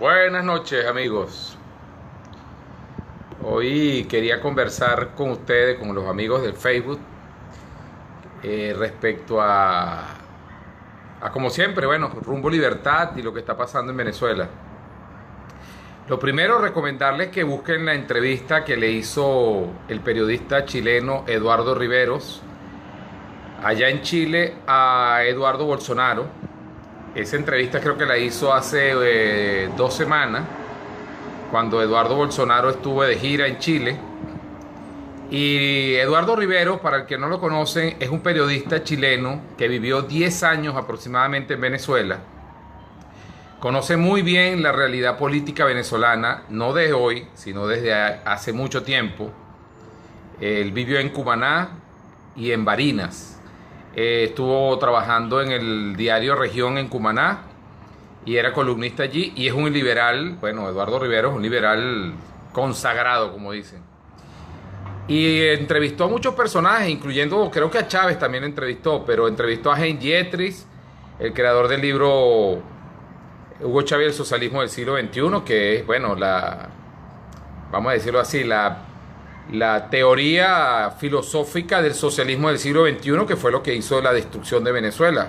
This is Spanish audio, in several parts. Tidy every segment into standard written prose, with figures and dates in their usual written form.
Buenas noches, amigos. Hoy quería conversar con ustedes, con los amigos del Facebook, respecto como siempre, bueno, Rumbo Libertad y lo que está pasando en Venezuela. Lo primero, recomendarles que busquen la entrevista que le hizo el periodista chileno Eduardo Riveros allá en Chile a Eduardo Bolsonaro. Esa entrevista creo que la hizo hace 2 semanas, cuando Eduardo Bolsonaro estuvo de gira en Chile. Y Eduardo Riveros, para el que no lo conocen, es un periodista chileno que vivió 10 años aproximadamente en Venezuela. Conoce muy bien la realidad política venezolana, no de hoy, sino desde hace mucho tiempo. Él vivió en Cumaná y en Barinas. Estuvo trabajando en el diario Región en Cumaná y era columnista allí, y es un liberal. Bueno, Eduardo Riveros es un liberal consagrado, como dicen. Y entrevistó a muchos personajes, incluyendo, creo que a Chávez también entrevistó, pero entrevistó a Hein Dietrich, el creador del libro Hugo Chávez y el socialismo del siglo XXI, que es, bueno, vamos a decirlo así, la teoría filosófica del socialismo del siglo XXI, que fue lo que hizo la destrucción de Venezuela,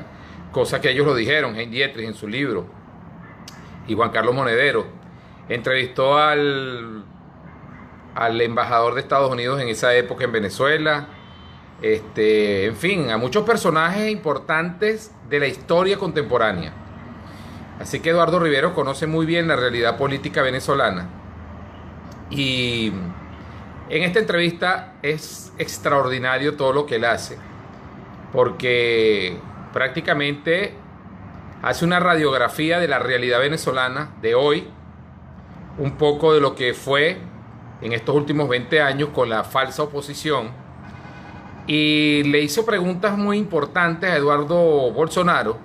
cosa que ellos lo dijeron, Hein Dietrich en su libro, y Juan Carlos Monedero. Entrevistó al embajador de Estados Unidos en esa época en Venezuela, en fin, a muchos personajes importantes de la historia contemporánea. Así que Eduardo Riveros conoce muy bien la realidad política venezolana. Y en esta entrevista es extraordinario todo lo que él hace, porque prácticamente hace una radiografía de la realidad venezolana de hoy, un poco de lo que fue en estos últimos 20 años con la falsa oposición, y le hizo preguntas muy importantes a Eduardo Bolsonaro,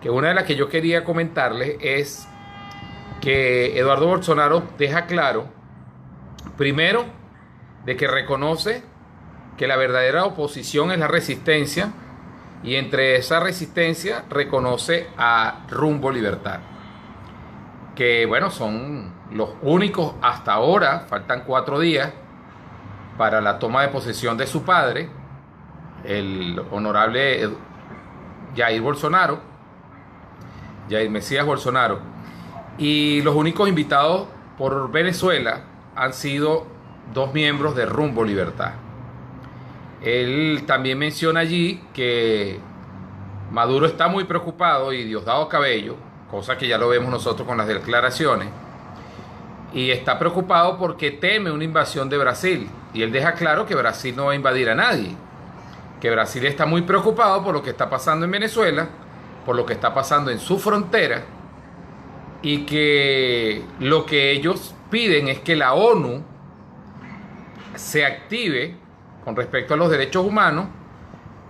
que una de las que yo quería comentarles es que Eduardo Bolsonaro deja claro, primero, de que reconoce que la verdadera oposición es la resistencia, y entre esa resistencia reconoce a Rumbo Libertad, que bueno, son los únicos hasta ahora. Faltan 4 días para la toma de posesión de su padre, el honorable Jair Mesías Bolsonaro, y los únicos invitados por Venezuela han sido 2 miembros de Rumbo Libertad. Él también menciona allí que Maduro está muy preocupado, y Diosdado Cabello, cosa que ya lo vemos nosotros con las declaraciones, y está preocupado porque teme una invasión de Brasil, y él deja claro que Brasil no va a invadir a nadie, que Brasil está muy preocupado por lo que está pasando en Venezuela, por lo que está pasando en su frontera, y que lo que ellos piden es que la ONU se active con respecto a los derechos humanos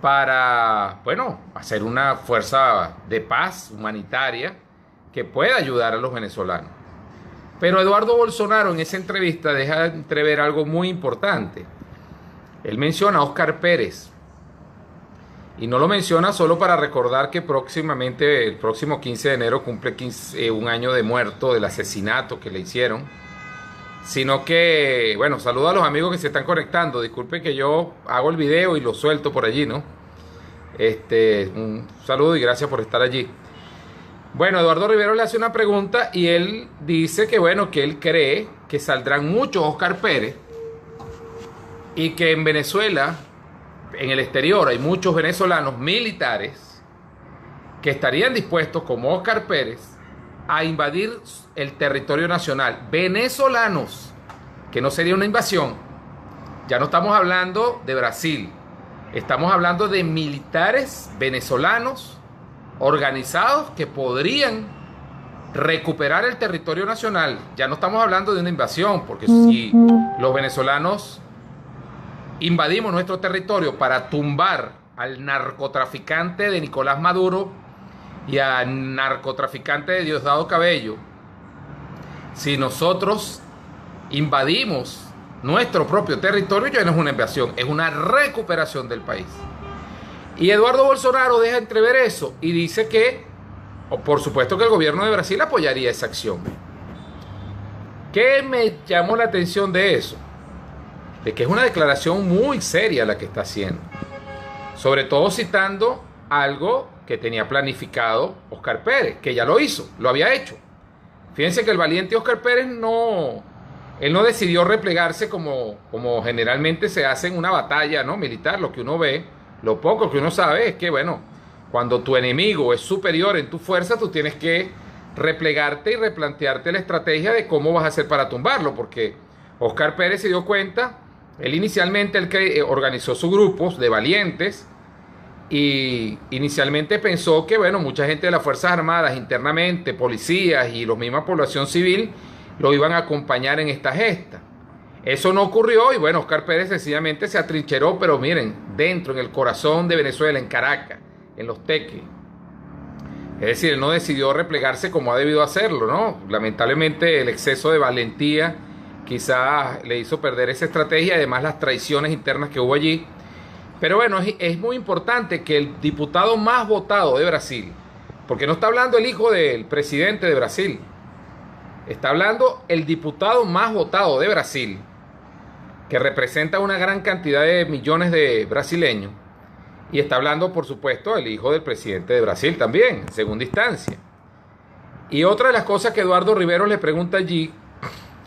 para, bueno, hacer una fuerza de paz humanitaria que pueda ayudar a los venezolanos. Pero Eduardo Bolsonaro en esa entrevista deja entrever algo muy importante. Él menciona a Óscar Pérez, y no lo menciona solo para recordar que próximamente, el próximo 15 de enero, cumple 1 año de muerto, del asesinato que le hicieron, sino que, bueno, saludo a los amigos que se están conectando. Disculpen que yo hago el video y lo suelto por allí, ¿no? Un saludo y gracias por estar allí. Bueno, Eduardo Riveros le hace una pregunta y él dice que, bueno, que él cree que saldrán muchos Óscar Pérez, y que en Venezuela, en el exterior, hay muchos venezolanos militares que estarían dispuestos, como Óscar Pérez, a invadir el territorio nacional. Venezolanos, que no sería una invasión. Ya no estamos hablando de Brasil, estamos hablando de militares venezolanos organizados que podrían recuperar el territorio nacional. Ya no estamos hablando de una invasión, porque si los venezolanos invadimos nuestro territorio para tumbar al narcotraficante de Nicolás Maduro y al narcotraficante de Diosdado Cabello, si nosotros invadimos nuestro propio territorio, ya no es una invasión, es una recuperación del país. Y Eduardo Bolsonaro deja entrever eso y dice que, por supuesto, que el gobierno de Brasil apoyaría esa acción. ¿Qué me llamó la atención de eso? De que es una declaración muy seria la que está haciendo. Sobre todo citando algo que tenía planificado Óscar Pérez, que ya lo hizo, lo había hecho. Fíjense que el valiente Óscar Pérez él no decidió replegarse como generalmente se hace en una batalla, ¿no?, militar. Lo que uno ve, lo poco que uno sabe es que, bueno, cuando tu enemigo es superior en tu fuerza, tú tienes que replegarte y replantearte la estrategia de cómo vas a hacer para tumbarlo, porque Óscar Pérez se dio cuenta, él inicialmente organizó sus grupos de valientes y inicialmente pensó que, bueno, mucha gente de las Fuerzas Armadas internamente, policías y la misma población civil lo iban a acompañar en esta gesta. Eso no ocurrió y, bueno, Óscar Pérez sencillamente se atrincheró, pero miren, dentro, en el corazón de Venezuela, en Caracas, en Los Teques. Es decir, él no decidió replegarse como ha debido hacerlo, ¿no? Lamentablemente el exceso de valentía quizás le hizo perder esa estrategia, además las traiciones internas que hubo allí. Pero bueno, es muy importante que el diputado más votado de Brasil, porque no está hablando el hijo del presidente de Brasil, está hablando el diputado más votado de Brasil, que representa una gran cantidad de millones de brasileños, y está hablando, por supuesto, el hijo del presidente de Brasil también, en segunda instancia. Y otra de las cosas que Eduardo Rivero le pregunta allí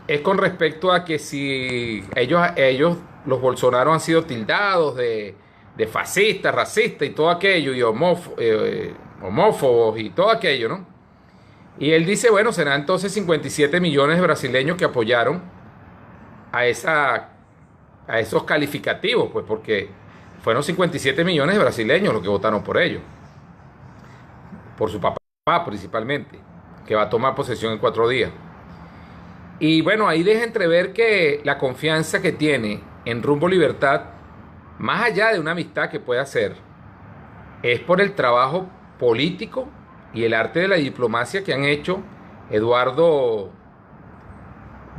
es con respecto a que si ellos los Bolsonaro han sido tildados de fascistas, racistas y todo aquello, y homófobos y todo aquello, ¿no? Y él dice, bueno, serán entonces 57 millones de brasileños que apoyaron a esos calificativos, pues porque fueron 57 millones de brasileños los que votaron por ellos. Por su papá principalmente, que va a tomar posesión en 4 días. Y bueno, ahí deja entrever que la confianza que tiene en Rumbo Libertad, más allá de una amistad que puede hacer, es por el trabajo político y el arte de la diplomacia que han hecho Eduardo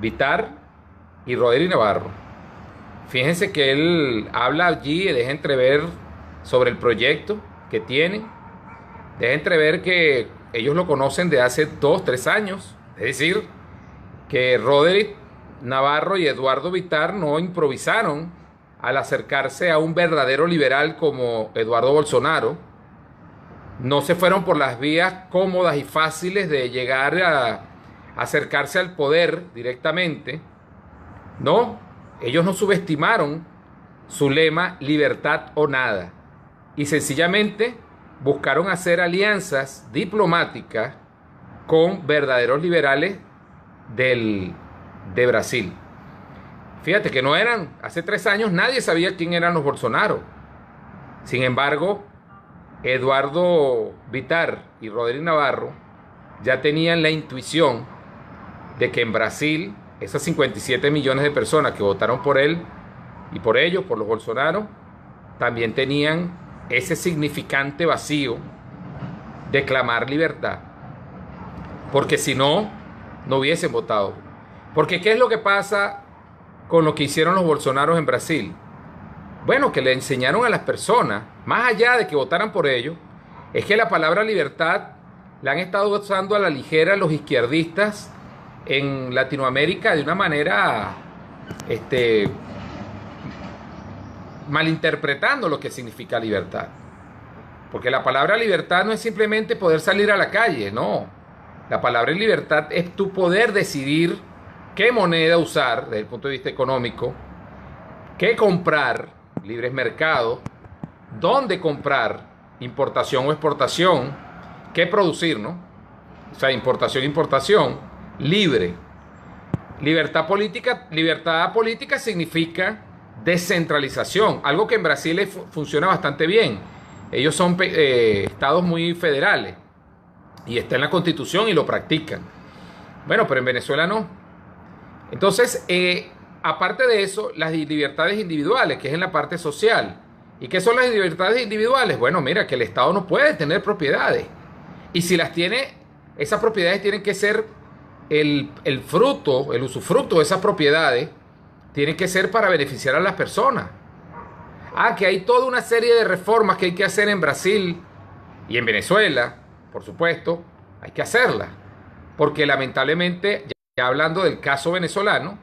Vitar y Roderick Navarro. Fíjense que él habla allí y deja entrever sobre el proyecto que tienen. Deja entrever que ellos lo conocen de hace 2, 3 años. Es decir, que Roderick Navarro y Eduardo Vitar no improvisaron al acercarse a un verdadero liberal como Eduardo Bolsonaro. No se fueron por las vías cómodas y fáciles de llegar a acercarse al poder directamente. No, ellos no subestimaron su lema libertad o nada y sencillamente buscaron hacer alianzas diplomáticas con verdaderos liberales de Brasil. Fíjate que no eran, hace 3 años nadie sabía quién eran los Bolsonaro. Sin embargo, Eduardo Vitar y Roderick Navarro ya tenían la intuición de que en Brasil esas 57 millones de personas que votaron por él y por ellos, por los Bolsonaro, también tenían ese significante vacío de clamar libertad. Porque si no, no hubiesen votado. Porque ¿qué es lo que pasa con lo que hicieron los Bolsonaros en Brasil? Bueno, que le enseñaron a las personas, más allá de que votaran por ellos, es que la palabra libertad la han estado usando a la ligera los izquierdistas en Latinoamérica de una manera malinterpretando lo que significa libertad. Porque la palabra libertad no es simplemente poder salir a la calle, no. La palabra libertad es tu poder decidir qué moneda usar desde el punto de vista económico, qué comprar, libres mercados, dónde comprar, importación o exportación, qué producir, ¿no? O sea, importación, libre. Libertad política significa descentralización, algo que en Brasil funciona bastante bien. Ellos son estados muy federales y está en la Constitución y lo practican. Bueno, pero en Venezuela no. Entonces, aparte de eso, las libertades individuales, que es en la parte social. ¿Y qué son las libertades individuales? Bueno, mira, que el Estado no puede tener propiedades. Y si las tiene, esas propiedades tienen que ser el usufructo de esas propiedades, tiene que ser para beneficiar a las personas. Que hay toda una serie de reformas que hay que hacer en Brasil y en Venezuela, por supuesto, hay que hacerlas. Porque lamentablemente hablando del caso venezolano,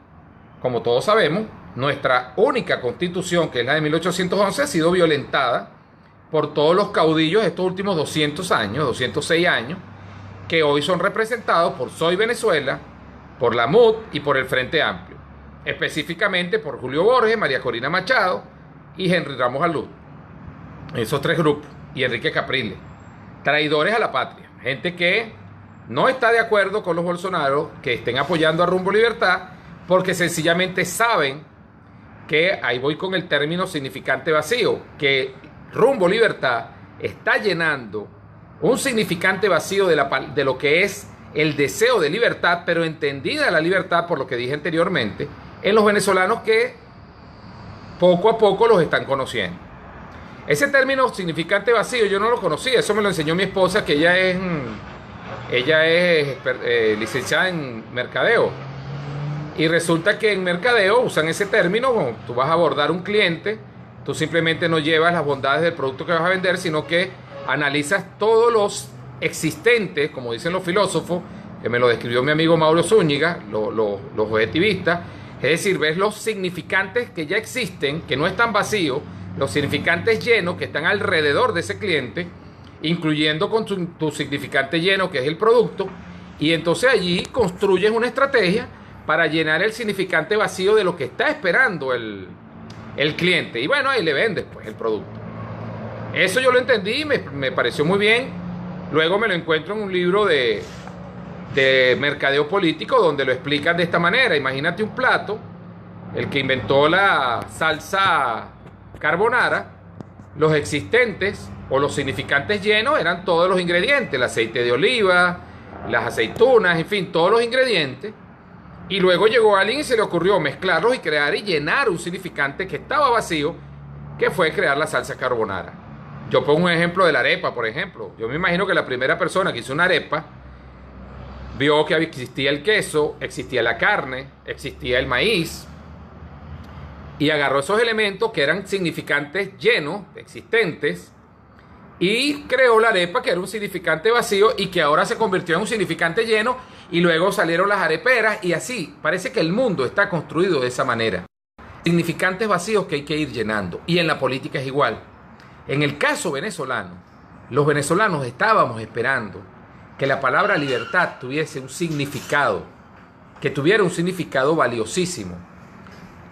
como todos sabemos, nuestra única constitución, que es la de 1811, ha sido violentada por todos los caudillos de estos últimos 200 años, 206 años, que hoy son representados por Soy Venezuela, por la MUD y por el Frente Amplio. Específicamente por Julio Borges, María Corina Machado y Henry Ramos Alud. Esos tres grupos. Y Enrique Capriles. Traidores a la patria. Gente que no está de acuerdo con los Bolsonaro, que estén apoyando a Rumbo Libertad, porque sencillamente saben que, ahí voy con el término significante vacío, que Rumbo Libertad está llenando un significante vacío de lo que es el deseo de libertad, pero entendida la libertad, por lo que dije anteriormente, en los venezolanos que poco a poco los están conociendo. Ese término significante vacío yo no lo conocía, eso me lo enseñó mi esposa, que ella es licenciada en mercadeo. Y resulta que en mercadeo usan ese término, como tú vas a abordar un cliente, tú simplemente no llevas las bondades del producto que vas a vender, sino que analizas todos los existentes, como dicen los filósofos, que me lo describió mi amigo Mauro Zúñiga, los objetivistas, es decir, ves los significantes que ya existen, que no están vacíos, los significantes llenos que están alrededor de ese cliente, incluyendo con tu significante lleno, que es el producto, y entonces allí construyes una estrategia para llenar el significante vacío de lo que está esperando el cliente. Y bueno, ahí le vendes pues el producto. Eso yo lo entendí, me pareció muy bien. Luego me lo encuentro en un libro de mercadeo político donde lo explican de esta manera. Imagínate un plato, el que inventó la salsa carbonara, los existentes o los significantes llenos eran todos los ingredientes, el aceite de oliva, las aceitunas, en fin, todos los ingredientes. Y luego llegó alguien y se le ocurrió mezclarlos y crear y llenar un significante que estaba vacío, que fue crear la salsa carbonara. Yo pongo un ejemplo de la arepa, por ejemplo. Yo me imagino que la primera persona que hizo una arepa vio que existía el queso, existía la carne, existía el maíz, y agarró esos elementos que eran significantes llenos, existentes, y creó la arepa, que era un significante vacío y que ahora se convirtió en un significante lleno, y luego salieron las areperas, y así parece que el mundo está construido de esa manera. Significantes vacíos que hay que ir llenando, y en la política es igual. En el caso venezolano, los venezolanos estábamos esperando que la palabra libertad tuviese un significado, que tuviera un significado valiosísimo,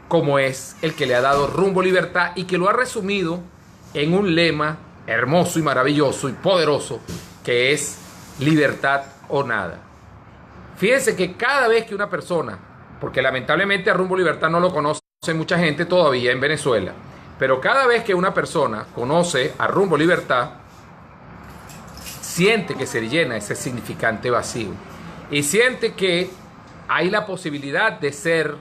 como es el que le ha dado Rumbo Libertad y que lo ha resumido en un lema hermoso y maravilloso y poderoso, que es libertad o nada. Fíjense que cada vez que una persona, porque lamentablemente a Rumbo Libertad no lo conoce mucha gente todavía en Venezuela, pero cada vez que una persona conoce a Rumbo Libertad, siente que se llena ese significante vacío y siente que hay la posibilidad de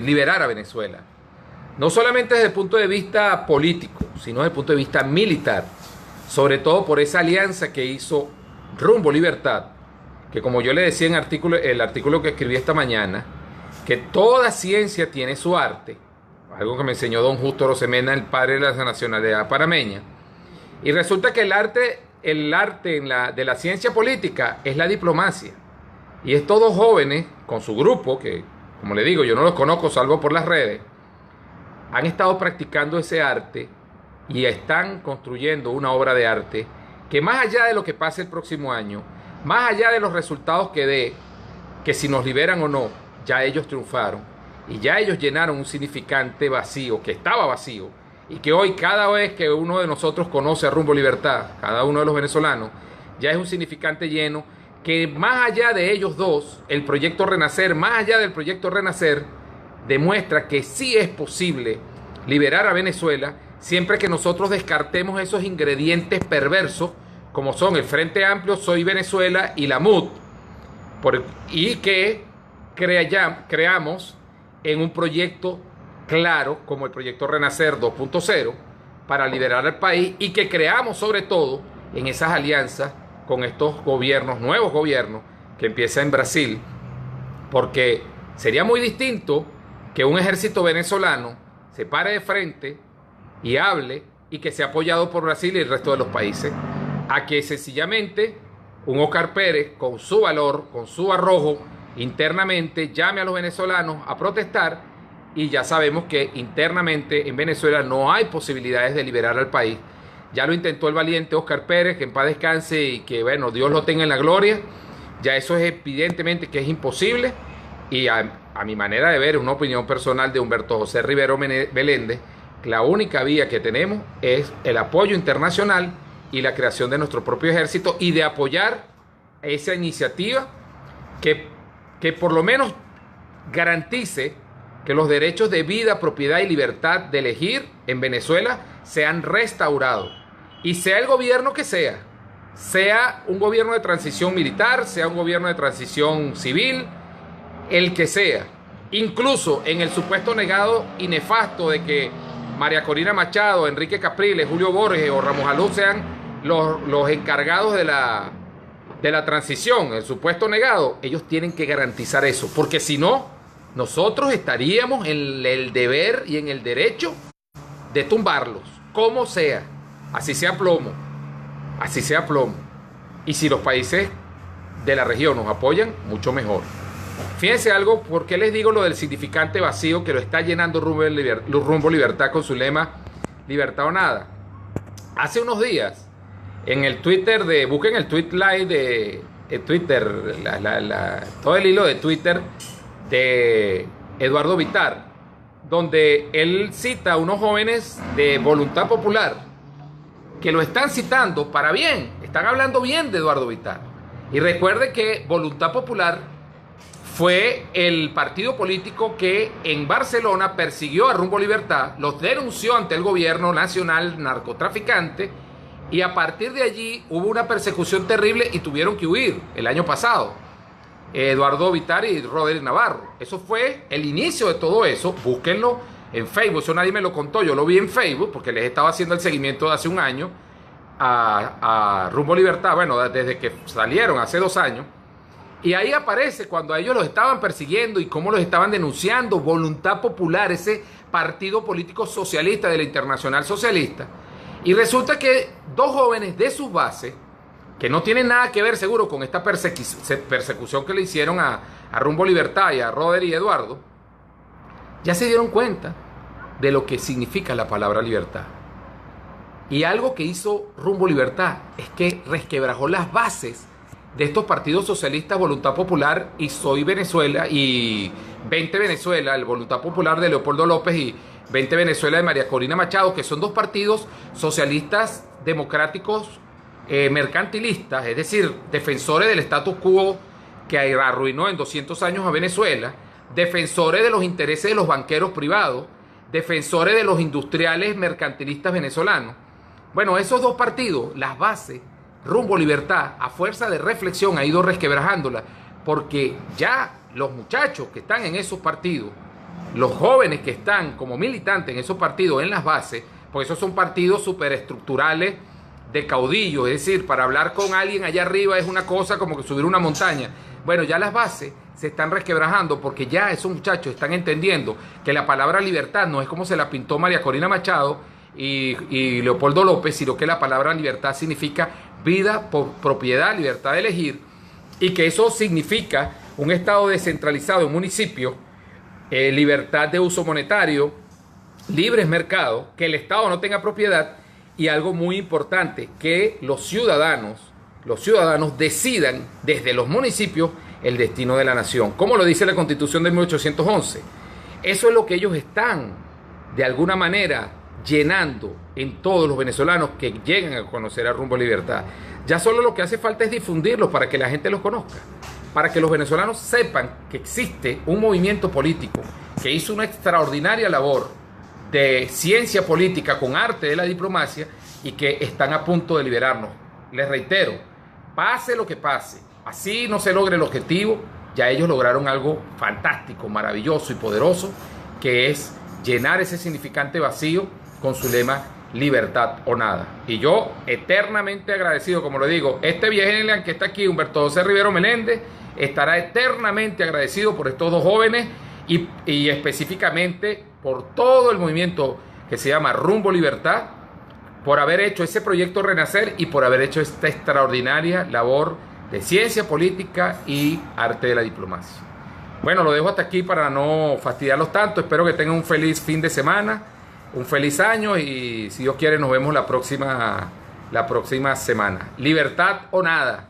liberar a Venezuela. No solamente desde el punto de vista político, sino desde el punto de vista militar, sobre todo por esa alianza que hizo Rumbo Libertad, que como yo le decía en el artículo que escribí esta mañana, que toda ciencia tiene su arte, algo que me enseñó don Justo Rosemena, el padre de la nacionalidad panameña, y resulta que el arte de la ciencia política es la diplomacia, y estos dos jóvenes, con su grupo, que como le digo, yo no los conozco salvo por las redes, han estado practicando ese arte y están construyendo una obra de arte que, más allá de lo que pase el próximo año, más allá de los resultados que dé, que si nos liberan o no, ya ellos triunfaron y ya ellos llenaron un significante vacío, que estaba vacío, y que hoy cada vez que uno de nosotros conoce a Rumbo Libertad, cada uno de los venezolanos, ya es un significante lleno, que más allá de ellos dos, el proyecto Renacer, más allá del proyecto Renacer, demuestra que sí es posible liberar a Venezuela siempre que nosotros descartemos esos ingredientes perversos como son el Frente Amplio, Soy Venezuela y la MUD, y que creamos en un proyecto claro como el proyecto Renacer 2.0 para liberar al país, y que creamos sobre todo en esas alianzas con estos gobiernos, nuevos gobiernos que empieza en Brasil, porque sería muy distinto que un ejército venezolano se pare de frente y hable y que sea apoyado por Brasil y el resto de los países, a que sencillamente un Óscar Pérez con su valor, con su arrojo, internamente llame a los venezolanos a protestar, y ya sabemos que internamente en Venezuela no hay posibilidades de liberar al país. Ya lo intentó el valiente Óscar Pérez, que en paz descanse y que, bueno, Dios lo tenga en la gloria. Ya eso es evidentemente que es imposible, y a mi manera de ver, una opinión personal de Humberto José Rivero Meléndez, la única vía que tenemos es el apoyo internacional y la creación de nuestro propio ejército, y de apoyar esa iniciativa que por lo menos garantice que los derechos de vida, propiedad y libertad de elegir en Venezuela sean restaurados. Y sea el gobierno que sea un gobierno de transición militar, sea un gobierno de transición civil, el que sea. Incluso en el supuesto negado y nefasto de que María Corina Machado, Enrique Capriles, Julio Borges o Ramos Alú sean los encargados de la transición, el supuesto negado, ellos tienen que garantizar eso, porque si no, nosotros estaríamos en el deber y en el derecho de tumbarlos, como sea, así sea plomo, así sea plomo. Y si los países de la región nos apoyan, mucho mejor. Fíjense algo, ¿por qué les digo lo del significante vacío que lo está llenando Rumbo Libertad con su lema Libertad o Nada? Hace unos días, en el Twitter busquen el tweet live de Twitter, todo el hilo de Twitter de Eduardo Vitar, donde él cita a unos jóvenes de Voluntad Popular que lo están citando para bien, están hablando bien de Eduardo Vitar. Y recuerde que Voluntad Popular fue el partido político que en Barcelona persiguió a Rumbo Libertad, los denunció ante el gobierno nacional narcotraficante, y a partir de allí hubo una persecución terrible y tuvieron que huir el año pasado. Eduardo Vitar y Roderick Navarro. Eso fue el inicio de todo eso. Búsquenlo en Facebook. Eso nadie me lo contó. Yo lo vi en Facebook porque les estaba haciendo el seguimiento de hace un año a Rumbo Libertad. Bueno, desde que salieron hace 2 años. Y ahí aparece cuando a ellos los estaban persiguiendo y cómo los estaban denunciando. Voluntad Popular, ese partido político socialista de la Internacional Socialista. Y resulta que 2 jóvenes de sus bases, que no tienen nada que ver seguro con esta persecución que le hicieron a Rumbo Libertad y a Roder y Eduardo, ya se dieron cuenta de lo que significa la palabra libertad. Y algo que hizo Rumbo Libertad es que resquebrajó las bases de estos partidos socialistas, Voluntad Popular y Soy Venezuela y 20 Venezuela, el Voluntad Popular de Leopoldo López y 20 Venezuela de María Corina Machado, que son 2 partidos socialistas democráticos mercantilistas, es decir, defensores del status quo que arruinó en 200 años a Venezuela, defensores de los intereses de los banqueros privados, defensores de los industriales mercantilistas venezolanos. Bueno, esos 2 partidos, las bases, Rumbo Libertad, a fuerza de reflexión ha ido resquebrajándola, porque ya los muchachos que están en esos partidos, los jóvenes que están como militantes en esos partidos, en las bases, porque esos son partidos superestructurales de caudillos, es decir, para hablar con alguien allá arriba es una cosa como que subir una montaña. Bueno, ya las bases se están resquebrajando porque ya esos muchachos están entendiendo que la palabra libertad no es como se la pintó María Corina Machado y Leopoldo López, sino que la palabra libertad significa vida, propiedad, libertad de elegir, y que eso significa un estado descentralizado en municipios, libertad de uso monetario, libres mercados, que el Estado no tenga propiedad, y algo muy importante, que los ciudadanos decidan desde los municipios el destino de la nación, como lo dice la Constitución de 1811. Eso es lo que ellos están, de alguna manera, llenando en todos los venezolanos que lleguen a conocer a Rumbo Libertad. Ya solo lo que hace falta es difundirlos para que la gente los conozca, para que los venezolanos sepan que existe un movimiento político que hizo una extraordinaria labor de ciencia política con arte de la diplomacia y que están a punto de liberarnos. Les reitero, pase lo que pase, así no se logre el objetivo, ya ellos lograron algo fantástico, maravilloso y poderoso, que es llenar ese significante vacío con su lema libertad o nada. Y yo eternamente agradecido, como lo digo, este Viejelian que está aquí, Humberto José Rivero Meléndez, estará eternamente agradecido por estos 2 jóvenes y específicamente por todo el movimiento que se llama Rumbo Libertad, por haber hecho ese proyecto Renacer y por haber hecho esta extraordinaria labor de ciencia política y arte de la diplomacia. Bueno, lo dejo hasta aquí para no fastidiarlos tanto. Espero que tengan un feliz fin de semana, un feliz año y si Dios quiere nos vemos la próxima semana. Libertad o nada.